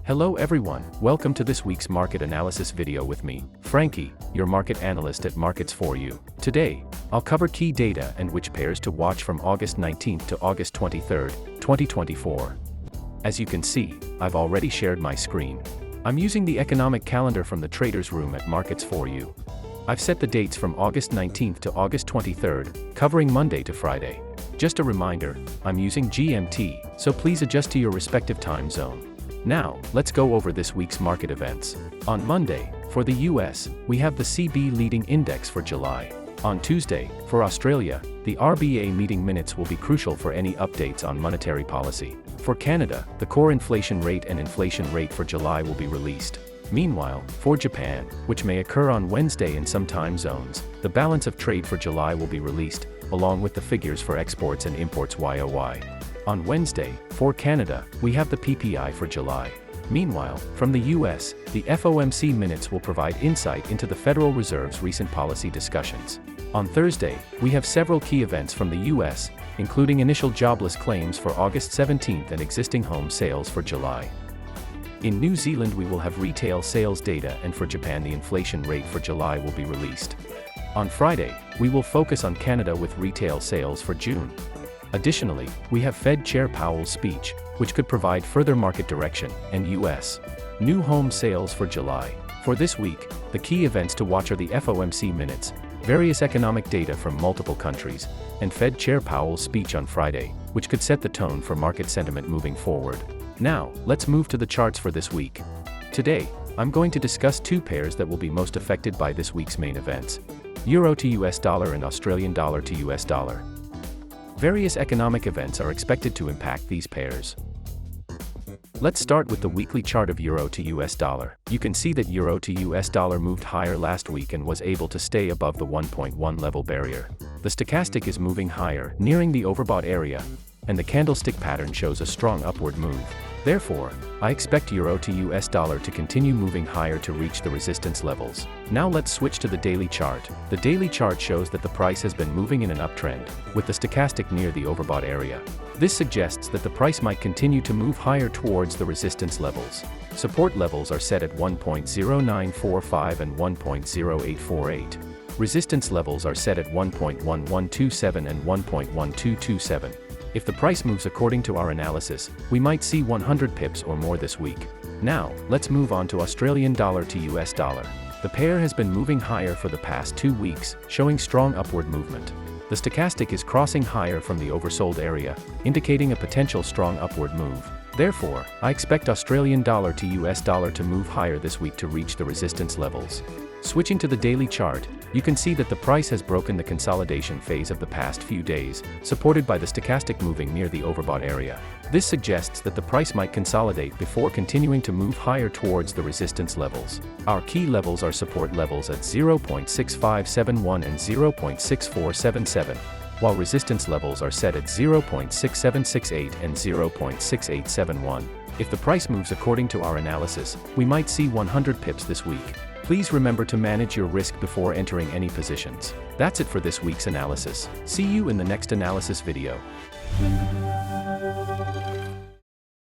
Hello everyone, welcome to this week's market analysis video with me, Frankie, your market analyst at Markets4U. Today, I'll cover key data and which pairs to watch from August 19th to August 23rd, 2024. As you can see, I've already shared my screen. I'm using the economic calendar from the traders room at Markets4U. I've set the dates from August 19th to August 23rd, covering Monday to Friday. Just a reminder, I'm using GMT, so please adjust to your respective time zone. Now, let's go over this week's market events. On Monday, for the US, we have the CB leading index for July. On Tuesday, for Australia, the RBA meeting minutes will be crucial for any updates on monetary policy. For Canada, the core inflation rate and inflation rate for July will be released. Meanwhile, for Japan, which may occur on Wednesday in some time zones, the balance of trade for July will be released, along with the figures for exports and imports YOY. On Wednesday, for Canada, we have the PPI for July. Meanwhile, from the US, the FOMC minutes will provide insight into the Federal Reserve's recent policy discussions. On Thursday, we have several key events from the US, including initial jobless claims for August 17th and existing home sales for July. In New Zealand, we will have retail sales data, and for Japan, the inflation rate for July will be released. On Friday, we will focus on Canada with retail sales for June. Additionally, we have Fed Chair Powell's speech, which could provide further market direction, and US new home sales for July. For this week, the key events to watch are the FOMC minutes, various economic data from multiple countries, and Fed Chair Powell's speech on Friday, which could set the tone for market sentiment moving forward. Now, let's move to the charts for this week. Today, I'm going to discuss two pairs that will be most affected by this week's main events: Euro to US dollar and Australian dollar to US dollar. Various economic events are expected to impact these pairs. Let's start with the weekly chart of Euro to US dollar. You can see that Euro to US dollar moved higher last week and was able to stay above the 1.1 level barrier. The stochastic is moving higher, nearing the overbought area, and the candlestick pattern shows a strong upward move. Therefore, I expect Euro to US dollar to continue moving higher to reach the resistance levels. Now let's switch to the daily chart. The daily chart shows that the price has been moving in an uptrend, with the stochastic near the overbought area. This suggests that the price might continue to move higher towards the resistance levels. Support levels are set at 1.0945 and 1.0848. Resistance levels are set at 1.1127 and 1.1227. If the price moves according to our analysis, we might see 100 pips or more this week. Now, let's move on to Australian dollar to US dollar. The pair has been moving higher for the past 2 weeks, showing strong upward movement. The stochastic is crossing higher from the oversold area, indicating a potential strong upward move. Therefore, I expect Australian dollar to US dollar to move higher this week to reach the resistance levels. Switching to the daily chart, you can see that the price has broken the consolidation phase of the past few days, supported by the stochastic moving near the overbought area. This suggests that the price might consolidate before continuing to move higher towards the resistance levels. Our key levels are support levels at 0.6571 and 0.6477, while resistance levels are set at 0.6768 and 0.6871. If the price moves according to our analysis, we might see 100 pips this week. Please remember to manage your risk before entering any positions. That's it for this week's analysis. See you in the next analysis video.